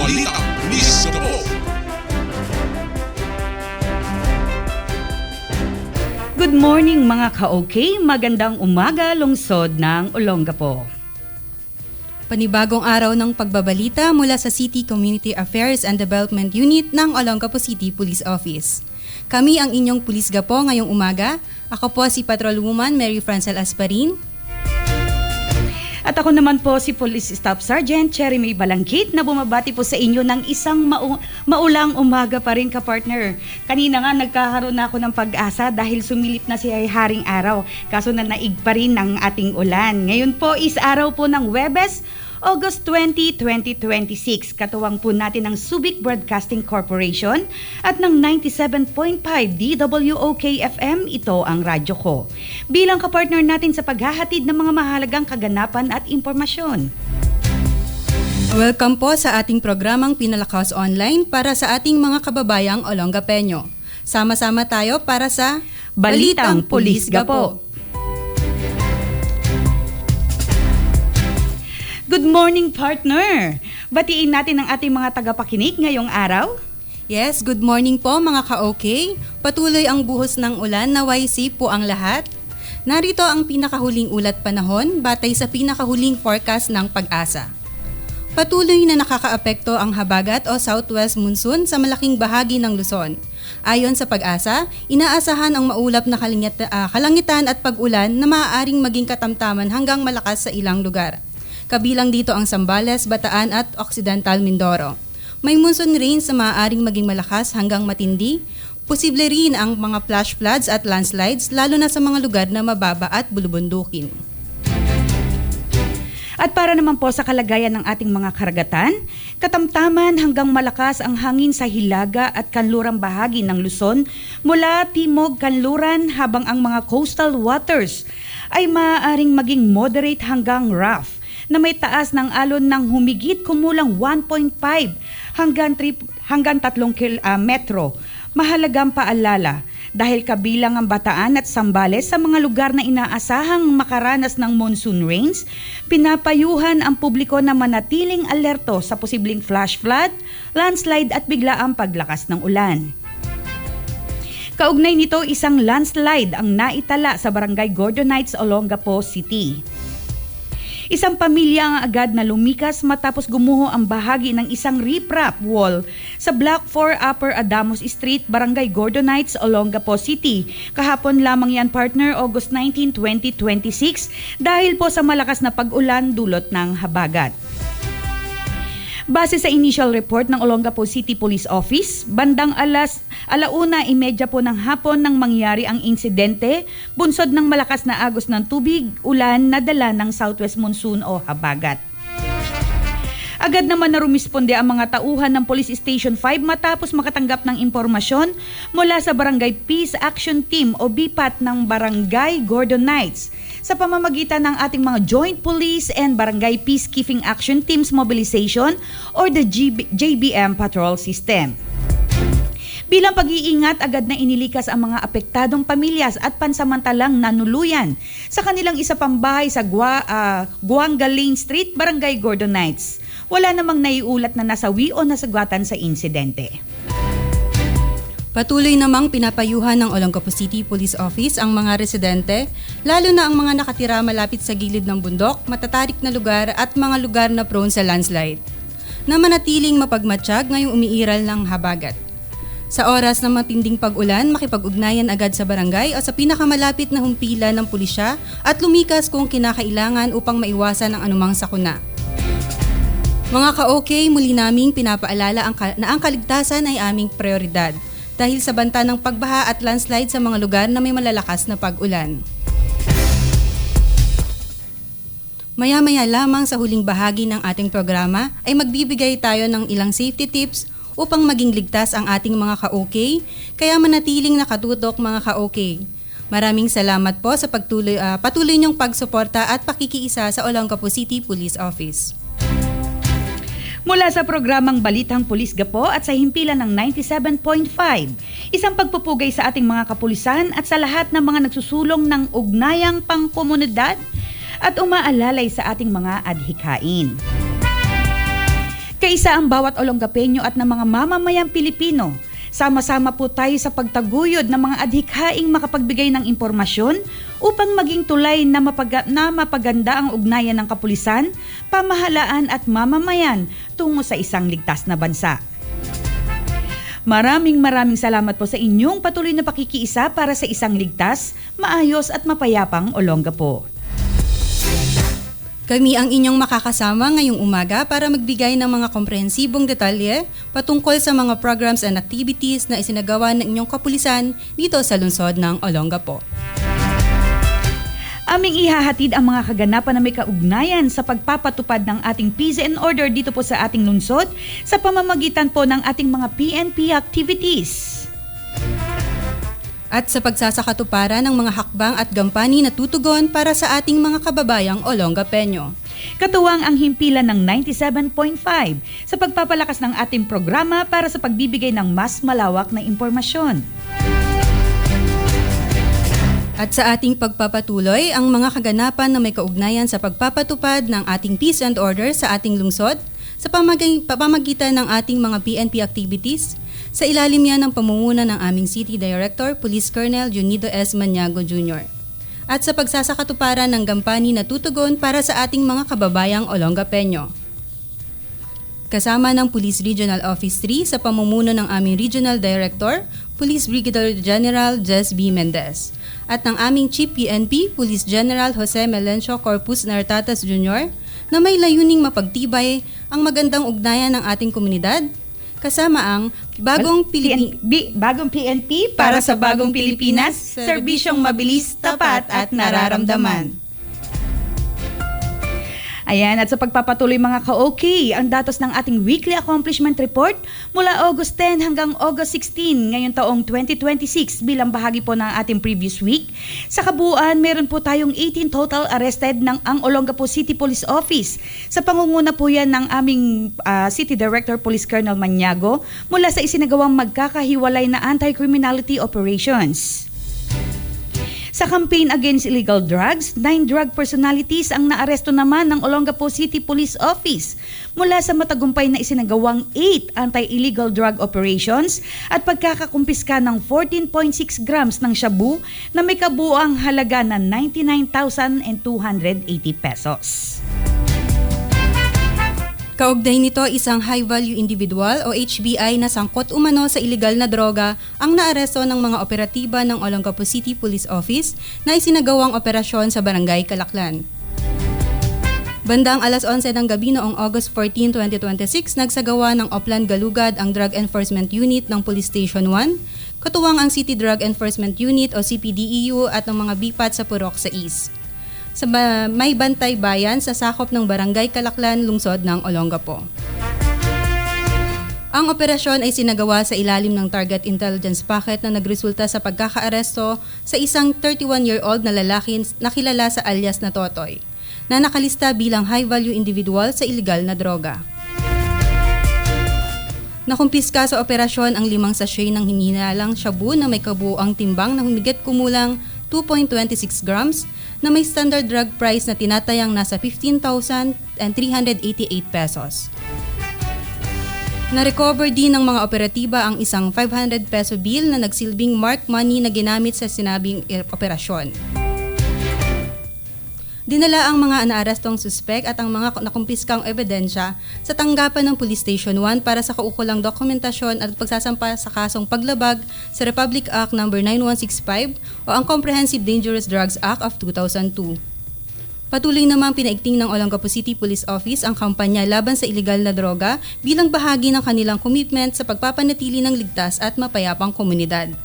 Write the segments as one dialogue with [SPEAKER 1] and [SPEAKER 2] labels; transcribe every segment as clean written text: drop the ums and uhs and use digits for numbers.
[SPEAKER 1] Balitang Pulis Gabo.
[SPEAKER 2] Good morning mga ka-OK, magandang umaga lungsod ng Olongapo.
[SPEAKER 3] Panibagong araw ng pagbabalita mula sa City Community Affairs and Development Unit ng Olongapo City Police Office. Kami ang inyong Pulis Gapo ngayong umaga. Ako po si Patrolwoman Mary Francel Asparin.
[SPEAKER 2] At ako naman po si Police Staff Sergeant Cherry May Balangkit na bumabati po sa inyo ng isang maulang umaga pa rin ka-partner. Kanina nga nagkakaroon na ako ng pag-asa dahil sumilip na si Haring Araw. Kaso na naig pa rin ng ating ulan. Ngayon po is araw po ng Huwebes, August 20, 2026. Katuwang po natin ng Subic Broadcasting Corporation at ng 97.5 DWOK FM, ito ang radyo ko. Bilang kapartner natin sa paghahatid ng mga mahalagang kaganapan at impormasyon.
[SPEAKER 3] Welcome po sa ating programang Pinalakas Online para sa ating mga kababayang Olongapeño. Sama-sama tayo para sa
[SPEAKER 2] Balitang Pulis Gapo. Good morning, partner! Batiin natin ang ating mga tagapakinig ngayong araw.
[SPEAKER 3] Yes, good morning po mga ka-OK. Patuloy ang buhos ng ulan, naway safe po ang lahat. Narito ang pinakahuling ulat panahon batay sa pinakahuling forecast ng Pag-asa. Patuloy na nakakaapekto ang habagat o southwest monsoon sa malaking bahagi ng Luzon. Ayon sa Pag-asa, inaasahan ang maulap na kalangitan at pag-ulan na maaaring maging katamtaman hanggang malakas sa ilang lugar. Kabilang dito ang Zambales, Bataan at Occidental Mindoro. May monsoon rains na maaaring maging malakas hanggang matindi. Posible rin ang mga flash floods at landslides lalo na sa mga lugar na mababa at bulubundukin.
[SPEAKER 2] At para naman po sa kalagayan ng ating mga karagatan, katamtaman hanggang malakas ang hangin sa hilaga at kanlurang bahagi ng Luzon mula timog kanluran habang ang mga coastal waters ay maaaring maging moderate hanggang rough na may taas ng alon ng humigit kumulang 1.5 hanggang 3 metro. Mahalagang paalala dahil kabilang ang Bataan at Zambales sa mga lugar na inaasahang makaranas ng monsoon rains, pinapayuhan ang publiko na manatiling alerto sa posibleng flash flood, landslide at biglaang paglakas ng ulan. Kaugnay nito, isang landslide ang naitala sa Barangay Gordonites, Olongapo City. Isang pamilya ang agad na lumikas matapos gumuho ang bahagi ng isang riprap wall sa Block 4 Upper Adamos Street, Barangay Gordonites, Olongapo City. Kahapon lamang yan, partner, August 19, 2026 dahil po sa malakas na pag-ulan dulot ng habagat. Base sa initial report ng Olongapo City Police Office, bandang 1:30 po ng hapon nang mangyari ang insidente, bunsod ng malakas na agos ng tubig, ulan na dala ng southwest monsoon o habagat. Agad naman na rumisponde ang mga tauhan ng Police Station 5 matapos makatanggap ng impormasyon mula sa Barangay Peace Action Team o BPAT ng Barangay Gordonites sa pamamagitan ng ating mga Joint Police and Barangay Peacekeeping Action Teams Mobilization or the JBM Patrol System. Bilang pag-iingat, agad na inilikas ang mga apektadong pamilyas at pansamantalang nanuluyan sa kanilang isa pang bahay sa Guanga Lane Street, Barangay Gordonites. Wala namang naiulat na nasawi o nasagwatan sa insidente.
[SPEAKER 3] Patuloy namang pinapayuhan ng Olongapo City Police Office ang mga residente, lalo na ang mga nakatira malapit sa gilid ng bundok, matatarik na lugar at mga lugar na prone sa landslide, na manatiling mapagmatsyag ngayong umiiral ng habagat. Sa oras ng matinding pag-ulan, makipag-ugnayan agad sa barangay o sa pinakamalapit na humpila ng pulisya at lumikas kung kinakailangan upang maiwasan ang anumang sakuna. Mga ka-OK, muli naming pinapaalala na ang kaligtasan ay aming prioridad dahil sa banta ng pagbaha at landslide sa mga lugar na may malalakas na pag-ulan. Maya-maya lamang sa huling bahagi ng ating programa ay magbibigay tayo ng ilang safety tips upang maging ligtas ang ating mga ka-OK, kaya manatiling nakatutok mga ka-OK. Maraming salamat po sa patuloy niyong pagsuporta at pakikiisa sa Olongapo City Police Office.
[SPEAKER 2] Mula sa programang Balitang Pulis Gapo at sa himpilan ng 97.5, isang pagpupugay sa ating mga kapulisan at sa lahat ng mga nagsusulong ng ugnayang pangkomunidad at umaalalay sa ating mga adhikain. Magkaisa ang bawat Olongapeño at ng mga mamamayang Pilipino. Sama-sama po tayo sa pagtaguyod ng mga adhikhaing makapagbigay ng impormasyon upang maging tulay na mapaganda ang ugnayan ng kapulisan, pamahalaan at mamamayan tungo sa isang ligtas na bansa. Maraming salamat po sa inyong patuloy na pakikiisa para sa isang ligtas, maayos at mapayapang Olongapo.
[SPEAKER 3] Kami ang inyong makakasama ngayong umaga para magbigay ng mga komprehensibong detalye patungkol sa mga programs and activities na isinagawa ng inyong kapulisan dito sa lungsod ng Olongapo.
[SPEAKER 2] Aming ihahatid ang mga kaganapan na may kaugnayan sa pagpapatupad ng ating peace and order dito po sa ating lungsod sa pamamagitan po ng ating mga PNP activities.
[SPEAKER 3] At sa pagsasakatuparan ng mga hakbang at gampani na tutugon para sa ating mga kababayang Olongapeño.
[SPEAKER 2] Katuwang ang himpilan ng 97.5 sa pagpapalakas ng ating programa para sa pagbibigay ng mas malawak na impormasyon.
[SPEAKER 3] At sa ating pagpapatuloy, ang mga kaganapan na may kaugnayan sa pagpapatupad ng ating peace and order sa ating lungsod sa pamamagitan ng ating mga PNP activities, sa ilalim yan ng pamumuno ng aming City Director, Police Colonel Junido S. Maniago Jr. At sa pagsasakatuparan ng gampani na tutugon para sa ating mga kababayang Olongapeño. Kasama ng Police Regional Office 3 sa pamumuno ng aming Regional Director, Police Brigadier General Jess B. Mendez. At ng aming Chief PNP, Police General Jose Melencio Corpus Nartatas Jr., na may layuning mapagtibay ang magandang ugnayan ng ating komunidad, kasama ang Bagong
[SPEAKER 2] PNP para sa Bagong Pilipinas, serbisyong mabilis, tapat at nararamdaman. Ayan, at sa pagpapatuloy mga ka-OK, ang datos ng ating Weekly Accomplishment Report mula August 10 hanggang August 16 ngayong taong 2026 bilang bahagi po ng ating previous week. Sa kabuuan, meron po tayong 18 total arrested ng ang Olongapo City Police Office. Sa pangunguna po yan ng aming City Director Police Colonel Maniago mula sa isinagawang magkakahiwalay na anti-criminality operations. Sa campaign against illegal drugs, 9 drug personalities ang naaresto naman ng Olongapo City Police Office mula sa matagumpay na isinagawang 8 anti-illegal drug operations at pagkakakumpiska ng 14.6 grams ng shabu na may kabuuang halaga na 99,280 pesos.
[SPEAKER 3] Kaugnay nito, isang high-value individual o HBI na sangkot umano sa ilegal na droga ang naaresto ng mga operatiba ng Olongapo City Police Office na isinagawang operasyon sa Barangay Calaklan. Bandang alas 11 ng gabi noong August 14, 2026, nagsagawa ng Oplan Galugad ang Drug Enforcement Unit ng Police Station 1, katuwang ang City Drug Enforcement Unit o CPDEU at ng mga BIPAT sa Purok sa East. Sa may bantay bayan sa sakop ng Barangay Calaklan, lungsod ng Olongapo. Ang operasyon ay sinagawa sa ilalim ng Target Intelligence Packet na nagresulta sa pagkakaaresto sa isang 31-year-old na lalaki na kilala sa alias na Totoy, na nakalista bilang high-value individual sa illegal na droga. Nakumpiska sa operasyon ang 5 sachet ng hinihinalang shabu na may kabuuang timbang na humigit kumulang 2.26 grams na may standard drug price na tinatayang nasa 15,388 pesos. Na-recover din ng mga operatiba ang isang 500 peso bill na nagsilbing mark money na ginamit sa sinabing operasyon. Dinala ang mga naarestong suspek at ang mga nakumpiskang ebidensya sa tanggapan ng Police Station 1 para sa kaukulang dokumentasyon at pagsasampa sa kasong paglabag sa Republic Act No. 9165 o ang Comprehensive Dangerous Drugs Act of 2002. Patuloy namang pinaigting ng Olongapo City Police Office ang kampanya laban sa iligal na droga bilang bahagi ng kanilang commitment sa pagpapanatili ng ligtas at mapayapang komunidad.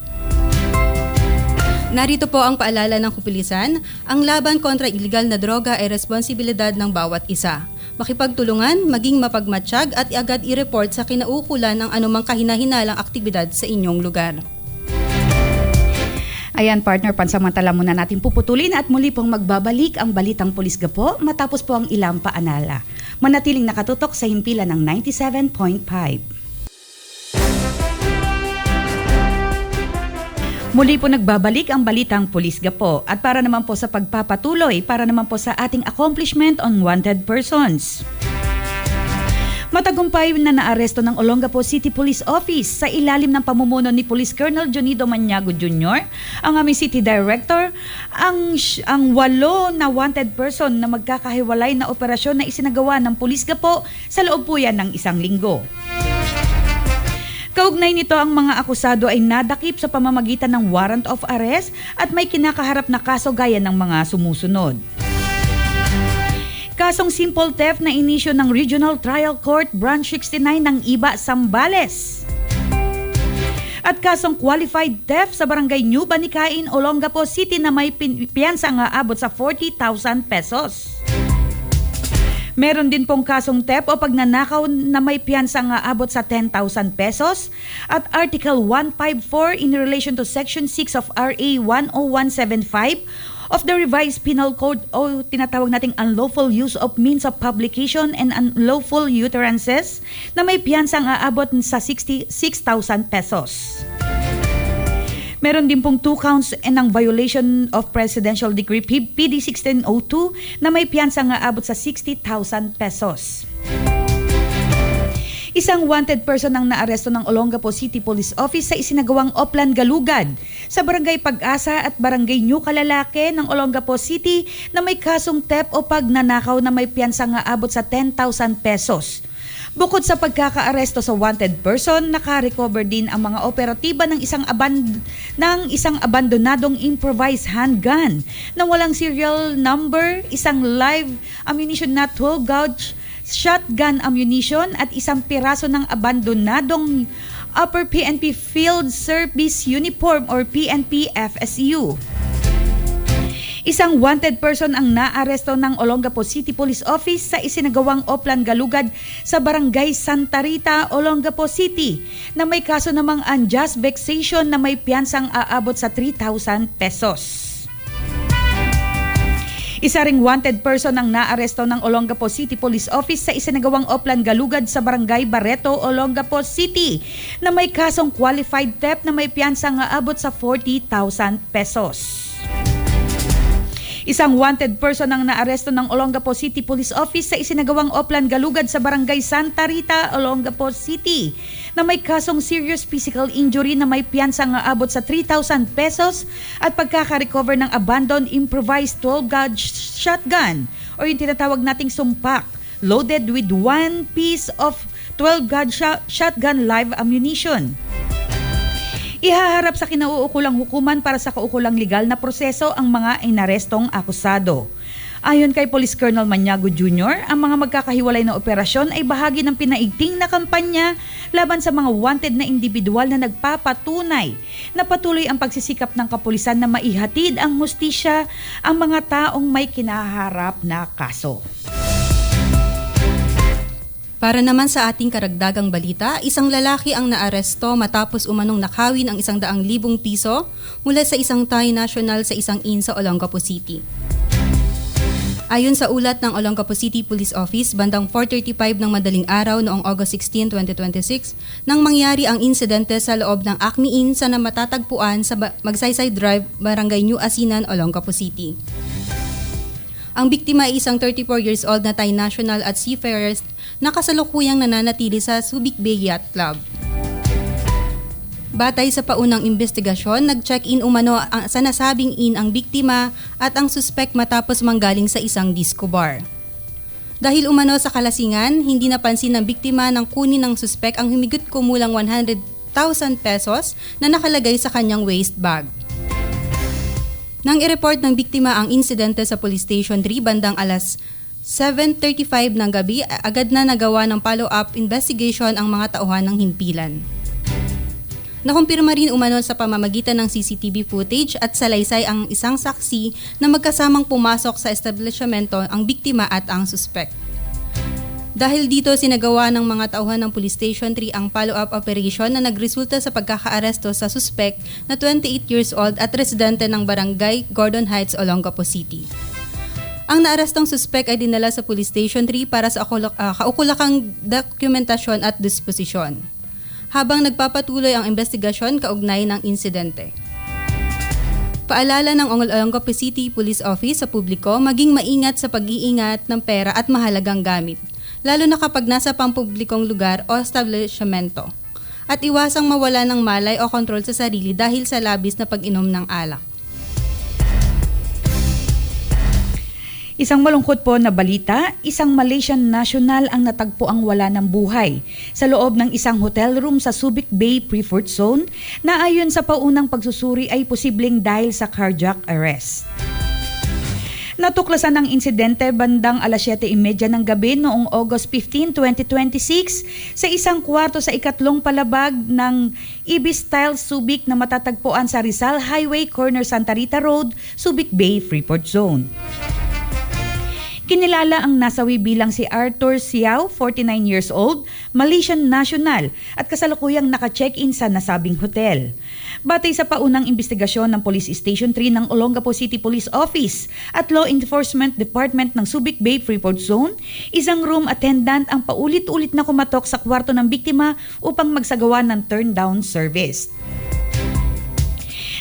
[SPEAKER 3] Narito po ang paalala ng kapulisan, ang laban kontra iligal na droga ay responsibilidad ng bawat isa. Makipagtulungan, maging mapagmatsyag at agad i-report sa kinaukulan ng anumang kahinahinalang aktibidad sa inyong lugar.
[SPEAKER 2] Ayan partner, pansamantala muna natin puputulin at muli pong magbabalik ang Balitang Pulis Gapo matapos po ang ilang paanala. Manatiling nakatutok sa himpilan ng 97.5. Muli po nagbabalik ang Balitang Pulis Gapo at para naman po sa pagpapatuloy, para naman po sa ating accomplishment on wanted persons. Matagumpay na naaresto ng Olongapo City Police Office sa ilalim ng pamumuno ni Police Colonel Jonido Maniago Jr., ang aming City Director, ang 8 na wanted person na magkakahiwalay na operasyon na isinagawa ng Police Gapo sa loob po yan ng 1 linggo. Kaugnay nito, ang mga akusado ay nadakip sa pamamagitan ng warrant of arrest at may kinakaharap na kaso gaya ng mga sumusunod. Kasong simple theft na inisyo ng Regional Trial Court Branch 69 ng Iba, Zambales. At kasong qualified theft sa Barangay New Banicain, Olongapo City na may piyansa nga abot sa 40,000 pesos. Meron din pong kasong theft o pagnanakaw na may piyansa nga abot sa 10,000 pesos at Article 154 in relation to Section 6 of RA 10175 of the Revised Penal Code o tinatawag nating unlawful use of means of publication and unlawful utterances na may piyansang aabot sa 66,000 pesos. Meron din pong 2 counts ng violation of Presidential Decree PD 1602 na may piyansang aabot sa 60,000 pesos. Isang wanted person ang naaresto ng Olongapo City Police Office sa isinagawang Oplan Galugad sa Barangay Pag-asa at Barangay New Kalalake ng Olongapo City na may kasong theft o pagnanakaw na may piyansa nga abot sa 10,000 pesos. Bukod sa pagkakaaresto sa wanted person, naka-recover din ang mga operatiba ng isang abandonadong improvised handgun na walang serial number, isang live ammunition na 12 gauge shotgun ammunition at isang piraso ng abandonadong Upper PNP Field Service Uniform or PNP FSU. Isang wanted person ang naaresto ng Olongapo City Police Office sa isinagawang Oplan Galugad sa Barangay Santa Rita, Olongapo City na may kaso namang unjust vexation na may piyansang aabot sa 3,000 pesos. Isa ring wanted person ang naaresto ng Olongapo City Police Office sa isinagawang Oplan Galugad sa Barangay Barreto, Olongapo City na may kasong qualified theft na may piyansang aabot sa 40,000 pesos. Isang wanted person ang naaresto ng Olongapo City Police Office sa isinagawang Oplan Galugad sa Barangay Santa Rita, Olongapo City na may kasong serious physical injury na may piyansa nga abot sa 3,000 pesos at pagkaka-recover ng abandoned improvised 12-gauge shotgun o yung tinatawag nating sumpak loaded with 1 piece of 12-gauge shotgun live ammunition. Ihaharap sa kinauukulang hukuman para sa kaukulang legal na proseso ang mga inarestong akusado. Ayon kay Police Colonel Maniago Jr., ang mga magkakahiwalay na operasyon ay bahagi ng pinaigting na kampanya laban sa mga wanted na individual na nagpapatunay na patuloy ang pagsisikap ng kapulisan na maihatid ang hustisya ang mga taong may kinaharap na kaso.
[SPEAKER 3] Para naman sa ating karagdagang balita, isang lalaki ang naaresto matapos umanong nakawin ang 100,000 piso mula sa isang Thai national sa isang inn sa Olongapo City. Ayon sa ulat ng Olongapo City Police Office, bandang 4:35 ng madaling araw noong August 16, 2026, nang mangyari ang insidente sa loob ng Acme Inn sa matatagpuan sa Magsaysay Drive, Barangay New Asinan, Olongapo City. Ang biktima ay isang 34 years old na Thai national at seafarer na kasalukuyang nananatili sa Subic Bay Yacht Club. Batay sa paunang investigasyon, nag-check-in umano sa nasabing inn ang biktima at ang suspect matapos manggaling sa isang disco bar. Dahil umano sa kalasingan, hindi napansin ng biktima nang kunin ng suspect ang humigit kumulang 100,000 pesos na nakalagay sa kanyang waist bag. Nang i-report ng biktima ang insidente sa Police Station 3 bandang alas 7:35 ng gabi, agad na nagawa ng follow-up investigation ang mga tauhan ng himpilan. Nakumpirma rin umano sa pamamagitan ng CCTV footage at salaysay ang isang saksi na magkasamang pumasok sa establishmento ang biktima at ang suspect. Dahil dito, sinagawa ng mga tauhan ng Police Station 3 ang follow-up operation na nagresulta sa pagkakaaresto sa suspect na 28 years old at residente ng Barangay Gordon Heights, Olongapo City. Ang naarestong suspect ay dinala sa Police Station 3 para sa kaukulakang dokumentasyon at disposisyon, habang nagpapatuloy ang investigasyon kaugnay ng insidente. Paalala ng Olongapo City Police Office sa publiko maging maingat sa pag-iingat ng pera at mahalagang gamit, lalo na kapag nasa pampublikong lugar o establishmento. At iwasang mawala ng malay o kontrol sa sarili dahil sa labis na pag-inom ng alak.
[SPEAKER 2] Isang malungkot po na balita, isang Malaysian national ang natagpuang wala ng buhay sa loob ng isang hotel room sa Subic Bay Preferred Zone na ayon sa paunang pagsusuri ay posibleng dahil sa cardiac arrest. Natuklasan ang insidente bandang 7:30 ng gabi noong August 15, 2026 sa isang kwarto sa ikatlong palabag ng Ibis Style Subic na matatagpuan sa Rizal Highway, corner Santa Rita Road, Subic Bay Freeport Zone. Kinilala ang nasawi bilang si Arthur Siao, 49 years old, Malaysian national at kasalukuyang naka-check-in sa nasabing hotel. Batay sa paunang investigasyon ng Police Station 3 ng Olongapo City Police Office at Law Enforcement Department ng Subic Bay Freeport Zone, isang room attendant ang paulit-ulit na kumatok sa kwarto ng biktima upang magsagawa ng turn-down service.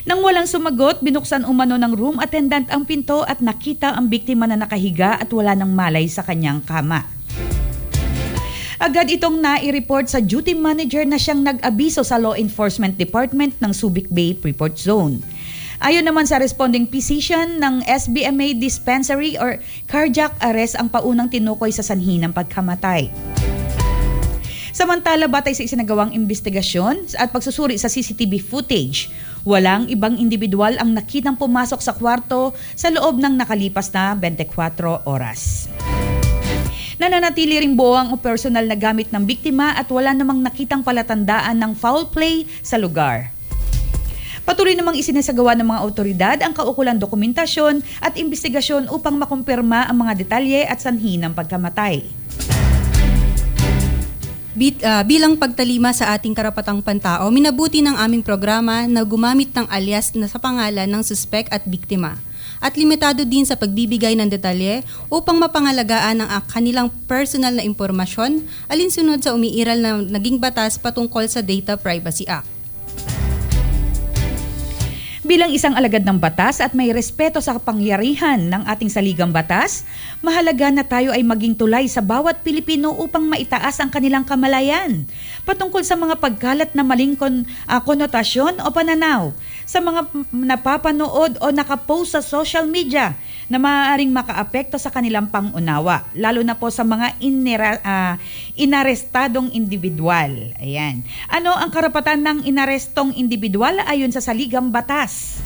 [SPEAKER 2] Nang walang sumagot, binuksan umano ng room attendant ang pinto at nakita ang biktima na nakahiga at wala ng malay sa kanyang kama. Agad itong nai-report sa duty manager na siyang nag-abiso sa Law Enforcement Department ng Subic Bay Freeport Zone. Ayon naman sa responding physician ng SBMA Dispensary or cardiac arrest ang paunang tinukoy sa sanhi ng pagkamatay. Samantala, batay sa isinagawang investigasyon at pagsusuri sa CCTV footage, walang ibang individual ang nakitang pumasok sa kwarto sa loob ng nakalipas na 24 oras. Nananatili ring buo ang personal na gamit ng biktima at wala namang nakitang palatandaan ng foul play sa lugar. Patuloy namang isinasagawa ng mga otoridad ang kaukulang dokumentasyon at investigasyon upang makumpirma ang mga detalye at sanhi ng pagkamatay.
[SPEAKER 3] Bilang pagtalima sa ating karapatang pantao, minabuti ng aming programa na gumamit ng alias na sa pangalan ng suspect at biktima. At limitado din sa pagbibigay ng detalye upang mapangalagaan ang kanilang personal na impormasyon alinsunod sa umiiral na naging batas patungkol sa Data Privacy Act.
[SPEAKER 2] Bilang isang alagad ng batas at may respeto sa kapangyarihan ng ating saligang batas, mahalaga na tayo ay maging tulay sa bawat Pilipino upang maitaas ang kanilang kamalayan patungkol sa mga pagkalat na maling konotasyon o pananaw sa mga napapanood o nakapost sa social media na maaaring makaapekto sa kanilang pangunawa, lalo na po sa mga inarestadong individual. Ayan. Ano ang karapatan ng inarestong individual ayon sa saligang batas?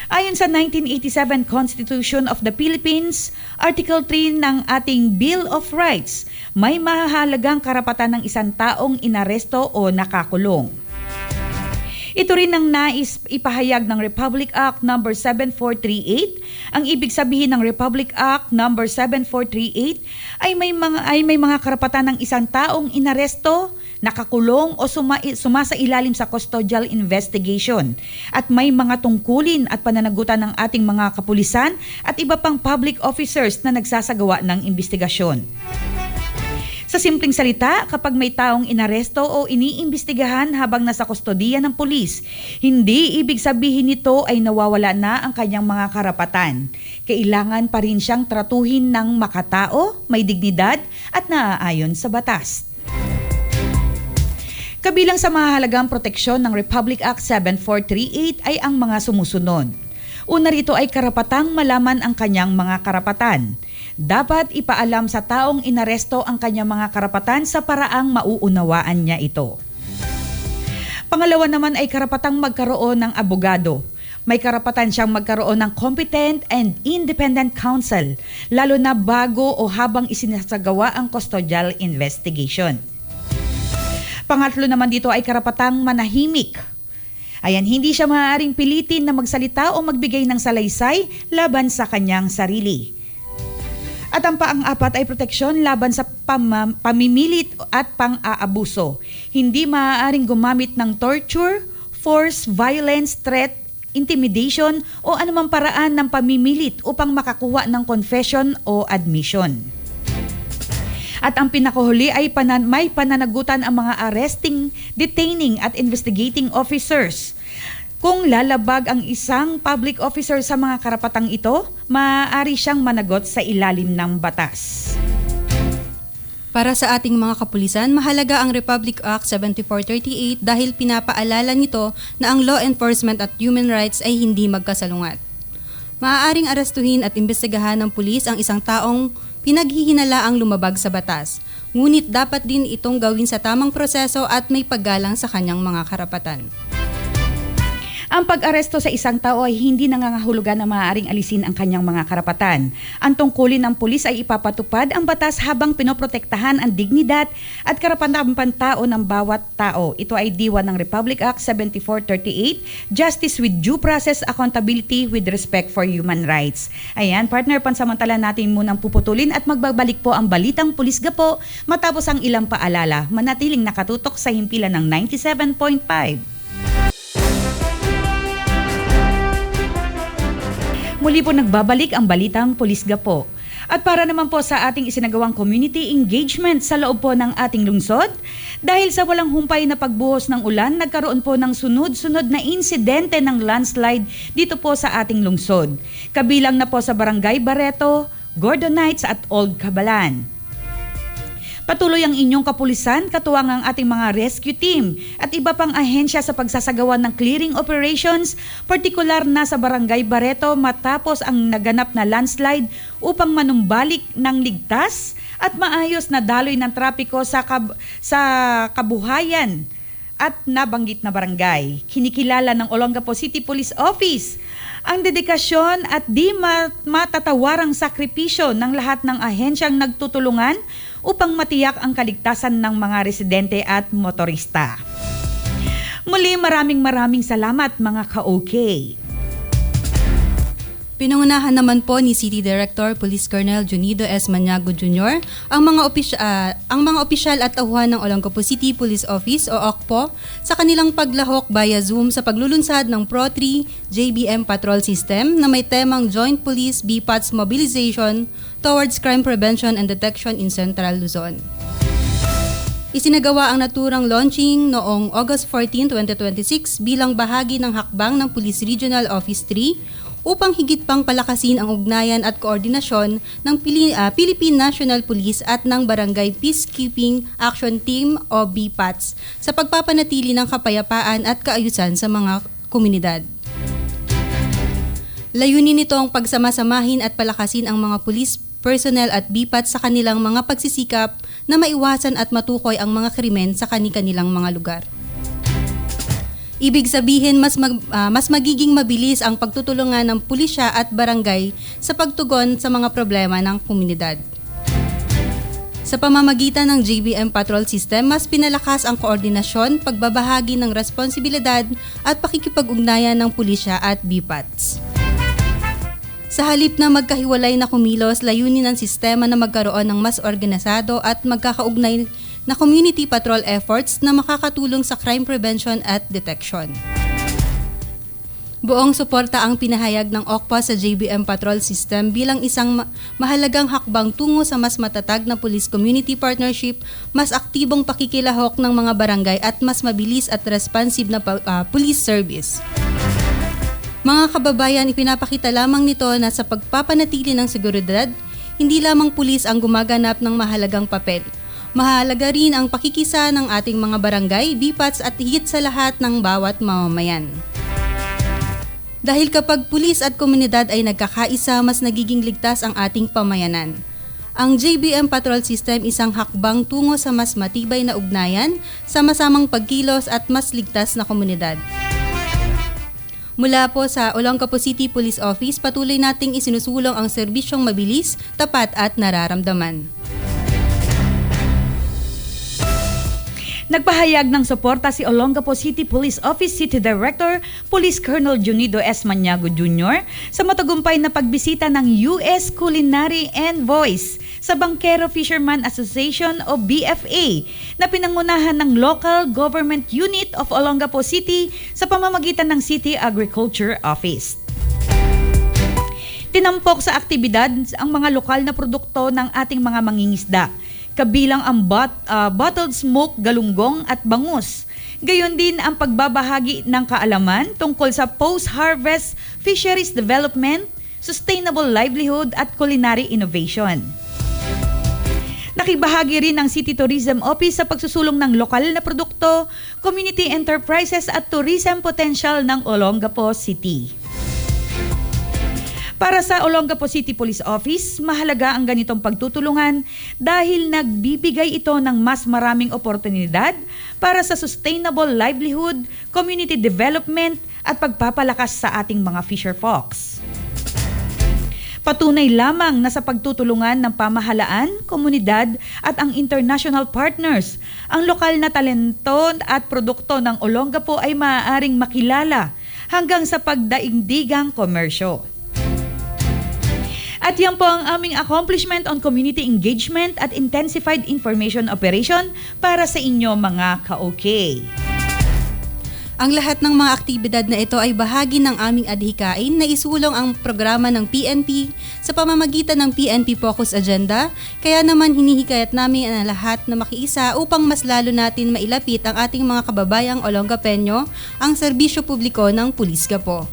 [SPEAKER 2] Ayon sa 1987 Constitution of the Philippines, Article 3 ng ating Bill of Rights, may mahalagang karapatan ng isang taong inaresto o nakakulong. Ito rin ang nais ipahayag ng Republic Act No. 7438. Ang ibig sabihin ng Republic Act No. 7438 ay may mga karapatan ng isang taong inaresto, nakakulong o sumasailalim sa custodial investigation at may mga tungkulin at pananagutan ng ating mga kapulisan at iba pang public officers na nagsasagawa ng investigasyon. Sa simpleng salita, kapag may taong inaresto o iniimbestigahan habang nasa kustodiya ng pulis, hindi ibig sabihin nito ay nawawala na ang kanyang mga karapatan. Kailangan pa rin siyang tratuhin ng makatao, may dignidad at naaayon sa batas. Kabilang sa mahalagang proteksyon ng Republic Act 7438 ay ang mga sumusunod. Una rito ay karapatang malaman ang kanyang mga karapatan. Dapat ipaalam sa taong inaresto ang kanyang mga karapatan sa paraang mauunawaan niya ito. Pangalawa naman ay karapatang magkaroon ng abogado. May karapatan siyang magkaroon ng competent and independent counsel, lalo na bago o habang isinasagawa ang custodial investigation. Pangatlo naman dito ay karapatang manahimik. Ayan, hindi siya maaaring pilitin na magsalita o magbigay ng salaysay laban sa kanyang sarili. At ang pang-apat ay proteksyon laban sa pamimilit at pang-aabuso. Hindi maaaring gumamit ng torture, force, violence, threat, intimidation o anumang paraan ng pamimilit upang makakuha ng confession o admission. At ang pinakahuli ay may pananagutan ang mga arresting, detaining at investigating officers. Kung lalabag ang isang public officer sa mga karapatang ito, maaari siyang managot sa ilalim ng batas.
[SPEAKER 3] Para sa ating mga kapulisan, mahalaga ang Republic Act 7438 dahil pinapaalala nito na ang law enforcement at human rights ay hindi magkasalungat. Maaaring arestuhin at imbestigahan ng pulis ang isang taong pinaghihinalaang lumabag sa batas. Ngunit dapat din itong gawin sa tamang proseso at may paggalang sa kanyang mga karapatan.
[SPEAKER 2] Ang pag-aresto sa isang tao ay hindi nangangahulugan na maaaring alisin ang kanyang mga karapatan. Ang tungkulin ng pulis ay ipapatupad ang batas habang pinoprotektahan ang dignidad at karapatan pantao ng bawat tao. Ito ay diwa ng Republic Act 7438, Justice with Due Process, Accountability with Respect for Human Rights. Ayan, partner, pansamantala natin munang puputulin at magbabalik po ang Balitang Pulis Gapo matapos ang ilang paalala. Manatiling nakatutok sa himpilan ng 97.5. Muli po nagbabalik ang Balitang Pulis Gapo. At para naman po sa ating isinagawang community engagement sa loob po ng ating lungsod, dahil sa walang humpay na pagbuhos ng ulan, nagkaroon po ng sunod-sunod na insidente ng landslide dito po sa ating lungsod. Kabilang na po sa Barangay Barreto, Gordonites at Old Cabalan. Patuloy ang inyong kapulisan, katuwang ang ating mga rescue team at iba pang ahensya sa pagsasagawa ng clearing operations, partikular na sa Barangay Barreto matapos ang naganap na landslide upang manumbalik ng ligtas at maayos na daloy ng trapiko sa kabuhayan at nabanggit na barangay. Kinikilala ng Olongapo City Police Office ang dedikasyon at di matatawarang sakripisyo ng lahat ng ahensyang nagtutulungan upang matiyak ang kaligtasan ng mga residente at motorista. Muli, maraming salamat mga ka-OK.
[SPEAKER 3] Pinangunahan naman po ni City Director Police Colonel Junido S. Maniago Jr. ang mga opisyal at tauhan ng Olongapo City Police Office o OCPO sa kanilang paglahok via Zoom sa paglulunsad ng Pro-3 JBM Patrol System na may temang Joint Police BPATS Mobilization towards Crime Prevention and Detection in Central Luzon. Isinagawa ang naturang launching noong August 14, 2026 bilang bahagi ng hakbang ng Police Regional Office 3 upang higit pang palakasin ang ugnayan at koordinasyon ng Philippine National Police at ng Barangay Peacekeeping Action Team o BPATS sa pagpapanatili ng kapayapaan at kaayusan sa mga komunidad. Layunin nito ang pagsamasamahin at palakasin ang mga police personnel at BPATS sa kanilang mga pagsisikap na maiwasan at matukoy ang mga krimen sa kanilang mga lugar. Ibig sabihin, mas magiging mabilis ang pagtutulungan ng pulisya at barangay sa pagtugon sa mga problema ng komunidad. Sa pamamagitan ng JBM Patrol System, mas pinalakas ang koordinasyon, pagbabahagi ng responsibilidad at pakikipag-ugnayan ng pulisya at BPATS. Sa halip na magkahiwalay na kumilos, layunin ng sistema na magkaroon ng mas organisado at magkakaugnay na community patrol efforts na makakatulong sa crime prevention at detection. Buong suporta ang pinahayag ng OCPA sa JBM Patrol System bilang isang mahalagang hakbang tungo sa mas matatag na police-community partnership, mas aktibong pakikilahok ng mga barangay at mas mabilis at responsive na police service. Mga kababayan, ipinapakita lamang nito na sa pagpapanatili ng seguridad, hindi lamang pulis ang gumaganap ng mahalagang papel. Mahalaga rin ang pakikisa ng ating mga barangay, BPATS at higit sa lahat ng bawat mamamayan. Dahil kapag pulis at komunidad ay nagkakaisa, mas nagiging ligtas ang ating pamayanan. Ang JBM Patrol System isang hakbang tungo sa mas matibay na ugnayan, sama-samang pagkilos at mas ligtas na komunidad. Mula po sa Olongapo City Police Office, patuloy nating isinusulong ang serbisyong mabilis, tapat at nararamdaman.
[SPEAKER 2] Nagpahayag ng suporta si Olongapo City Police Office City Director Police Colonel Junido S. Maniago Jr. sa matagumpay na pagbisita ng US Culinary Envoys sa Banquero Fisherman Association o BFA na pinangunahan ng Local Government Unit of Olongapo City sa pamamagitan ng City Agriculture Office. Tinampok sa aktibidad ang mga lokal na produkto ng ating mga mangingisda, kabilang ang bottled smoke, galunggong at bangus. Gayon din ang pagbabahagi ng kaalaman tungkol sa post-harvest fisheries development, sustainable livelihood at culinary innovation. Nakibahagi rin ang City Tourism Office sa pagsusulong ng lokal na produkto, community enterprises at tourism potential ng Olongapo City. Para sa Olongapo City Police Office, mahalaga ang ganitong pagtutulungan dahil nagbibigay ito ng mas maraming oportunidad para sa sustainable livelihood, community development at pagpapalakas sa ating mga fisher folks. Patunay lamang na sa pagtutulungan ng pamahalaan, komunidad at ang international partners, ang lokal na talento at produkto ng Olongapo ay maaaring makilala hanggang sa pagdaigdigang komersyo. At yan po ang aming accomplishment on community engagement at intensified information operation para sa inyo mga ka-OK.
[SPEAKER 3] Ang lahat ng mga aktibidad na ito ay bahagi ng aming adhikain na isulong ang programa ng PNP sa pamamagitan ng PNP Focus Agenda, kaya naman hinihikayat namin ang lahat na makiisa upang mas lalo natin mailapit ang ating mga kababayang Olongapeño ang serbisyo publiko ng Pulis Gapo.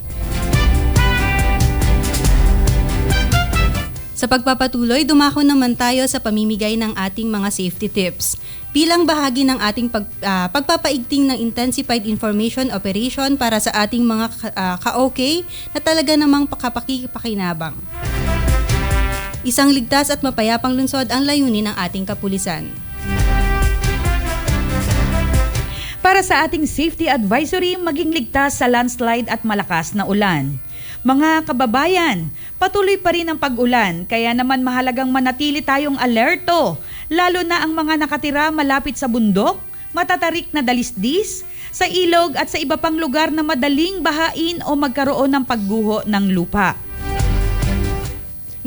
[SPEAKER 3] Sa pagpapatuloy, dumako naman tayo sa pamimigay ng ating mga safety tips. Bilang bahagi ng ating pagpapaigting ng intensified information operation para sa ating mga ka-OK na talaga namang pakapakipakinabang. Isang ligtas at mapayapang lungsod ang layunin ng ating kapulisan.
[SPEAKER 2] Para sa ating safety advisory, maging ligtas sa landslide at malakas na ulan. Mga kababayan, patuloy pa rin ang pag-ulan, kaya naman mahalagang manatili tayong alerto, lalo na ang mga nakatira malapit sa bundok, matatarik na dalisdis, sa ilog at sa iba pang lugar na madaling bahain o magkaroon ng pagguho ng lupa.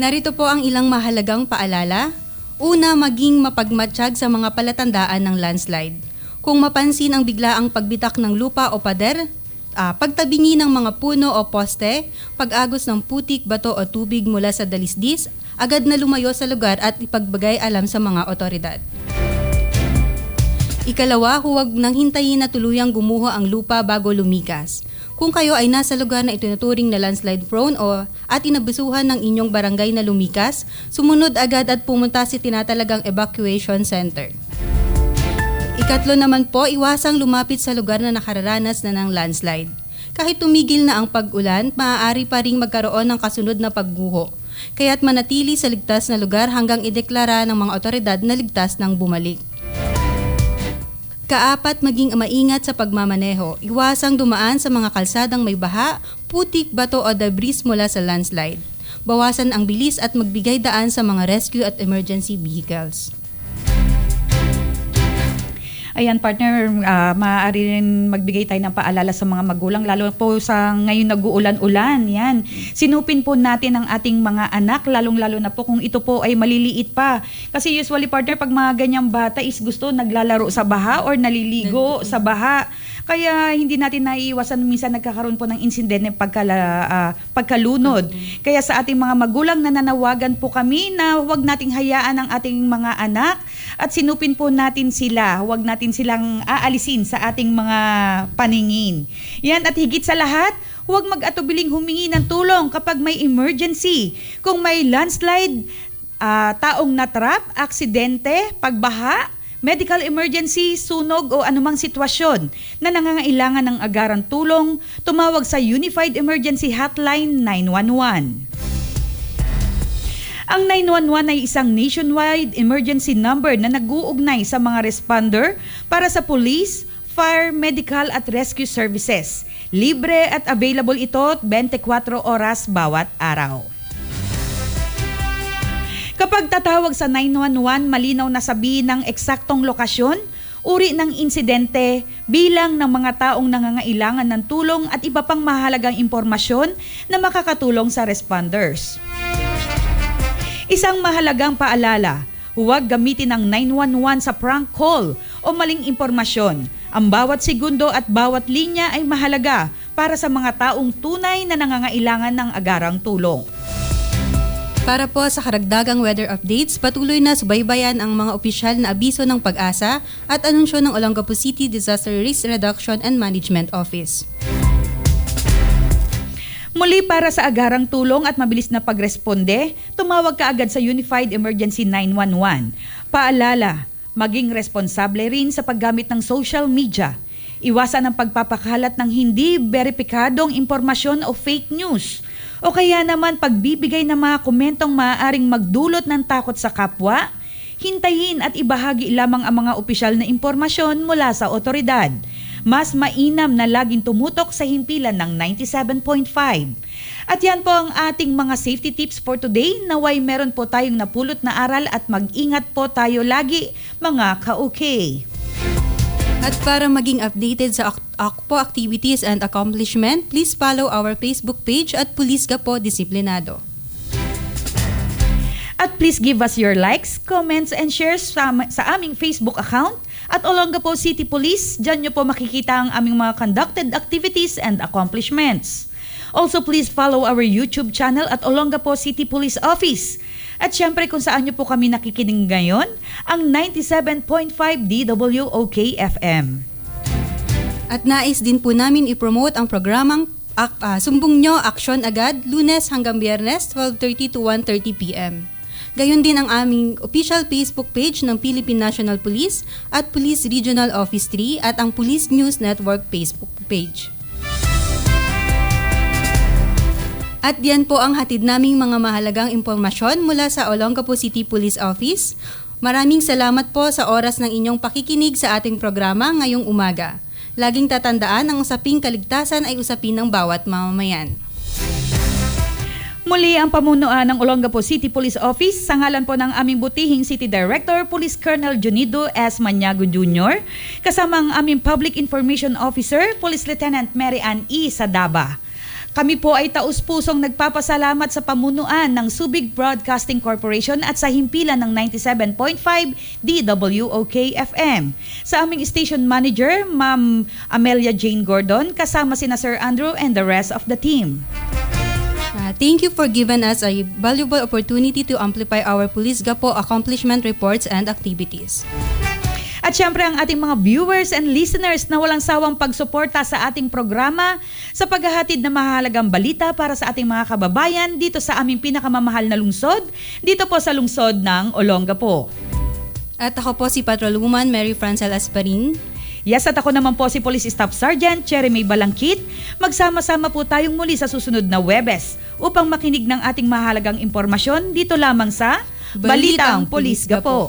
[SPEAKER 3] Narito po ang ilang mahalagang paalala. Una, maging mapagmatsyag sa mga palatandaan ng landslide. Kung mapansin ang biglaang pagbitak ng lupa o pader, pagtabingi ng mga puno o poste, pag-agos ng putik, bato o tubig mula sa dalisdis, agad na lumayo sa lugar at ipagbigay alam sa mga otoridad. Ikalawa, huwag nang hintayin na tuluyang gumuho ang lupa bago lumikas. Kung kayo ay nasa lugar na itinuturing na landslide prone at inabisuhan ng inyong barangay na lumikas, sumunod agad at pumunta sa tinatalagang evacuation center. Ikatlo naman po, iwasang lumapit sa lugar na nakararanas na ng landslide. Kahit tumigil na ang pag-ulan, maaari pa ring magkaroon ng kasunod na pagguho. Kaya't manatili sa ligtas na lugar hanggang ideklara ng mga otoridad na ligtas nang bumalik. Kaapat, maging maingat sa pagmamaneho. Iwasang dumaan sa mga kalsadang may baha, putik, bato o debris mula sa landslide. Bawasan ang bilis at magbigay daan sa mga rescue at emergency vehicles.
[SPEAKER 2] Ayan partner, maaari rin magbigay tayo ng paalala sa mga magulang, lalo po sa ngayon nag-uulan-ulan. Yan. Sinupin po natin ang ating mga anak, lalong-lalo na po kung ito po ay maliliit pa. Kasi usually partner, pag mga ganyang bata is gusto naglalaro sa baha or naliligo sa baha. Kaya hindi natin naiiwasan, minsan nagkakaroon po ng insidente pagkalunod. Kaya sa ating mga magulang, nananawagan po kami na huwag nating hayaan ang ating mga anak at sinupin po natin sila. Huwag natin silang aalisin sa ating mga paningin. Yan, at higit sa lahat, huwag mag-atubiling humingi ng tulong kapag may emergency. Kung may landslide, taong natrap, aksidente, pagbaha, medical emergency, sunog o anumang sitwasyon na nangangailangan ng agarang tulong, tumawag sa Unified Emergency Hotline 911. Ang 911 ay isang nationwide emergency number na nag-uugnay sa mga responder para sa police, fire, medical at rescue services. Libre at available ito 24 oras bawat araw. Kapag tatawag sa 911, malinaw na sabihin ng eksaktong lokasyon, uri ng insidente, bilang ng mga taong nangangailangan ng tulong at iba pang mahalagang impormasyon na makakatulong sa responders. Isang mahalagang paalala, huwag gamitin ang 911 sa prank call o maling impormasyon. Ang bawat segundo at bawat linya ay mahalaga para sa mga taong tunay na nangangailangan ng agarang tulong.
[SPEAKER 3] Para po sa karagdagang weather updates, patuloy na subaybayan ang mga opisyal na abiso ng Pag-asa at anunsyo ng Olongapo City Disaster Risk Reduction and Management Office.
[SPEAKER 2] Muli, para sa agarang tulong at mabilis na pagresponde, tumawag ka agad sa Unified Emergency 911. Paalala, maging responsable rin sa paggamit ng social media. Iwasan ang pagpapakalat ng hindi beripikadong impormasyon o fake news. O kaya naman pagbibigay ng mga komentong maaaring magdulot ng takot sa kapwa. Hintayin at ibahagi lamang ang mga opisyal na impormasyon mula sa otoridad. Mas mainam na laging tumutok sa himpilan ng 97.5. At yan po ang ating mga safety tips for today. Naway meron po tayong napulot na aral at mag-ingat po tayo lagi, mga ka-okay.
[SPEAKER 3] At para maging updated sa AKPO activities and accomplishment, please follow our Facebook page at Pulis Gapo Disiplinado.
[SPEAKER 2] At please give us your likes, comments, and shares sa aming Facebook account at Olongapo City Police. Diyan nyo po makikita ang aming mga conducted activities and accomplishments. Also, please follow our YouTube channel at Olongapo City Police Office. At syempre kung saan nyo po kami nakikinig ngayon, ang 97.5 DWOK FM.
[SPEAKER 3] At nais din po namin i-promote ang programang Sumbong Nyo, Aksyon Agad, Lunes hanggang Biyernes, 12:30 to 1:30 p.m. Gayon din ang aming official Facebook page ng Philippine National Police at Police Regional Office 3 at ang Police News Network Facebook page. At diyan po ang hatid naming mga mahalagang impormasyon mula sa Olongapo City Police Office. Maraming salamat po sa oras ng inyong pakikinig sa ating programa ngayong umaga. Laging tatandaan ang usaping kaligtasan ay usapin ng bawat mamamayan.
[SPEAKER 2] Muli ang pamunuan ng Olongapo City Police Office sa ngalan po ng aming butihing City Director, Police Colonel Junido S. Maniago Jr., kasama ang aming Public Information Officer, Police Lieutenant Mary Ann E. Sadaba. Kami po ay taus-pusong nagpapasalamat sa pamunuan ng Subic Broadcasting Corporation at sa himpilan ng 97.5 DWOK FM. Sa aming station manager, Ma'am Amelia Jane Gordon, kasama sina Sir Andrew and the rest of the team.
[SPEAKER 3] Thank you for giving us a valuable opportunity to amplify our Police Gapo accomplishment reports and activities.
[SPEAKER 2] At syempre ang ating mga viewers and listeners na walang sawang pagsuporta sa ating programa sa paghahatid ng mahalagang balita para sa ating mga kababayan dito sa aming pinakamamahal na lungsod, dito po sa lungsod ng Olongapo.
[SPEAKER 3] At ako po si Patrolwoman Mary Francel Asparin.
[SPEAKER 2] Yes, at ako naman po si Police Staff Sergeant Cheremy Balangkit. Magsama-sama po tayong muli sa susunod na Huwebes upang makinig ng ating mahalagang impormasyon dito lamang sa Balitang Police Gapo.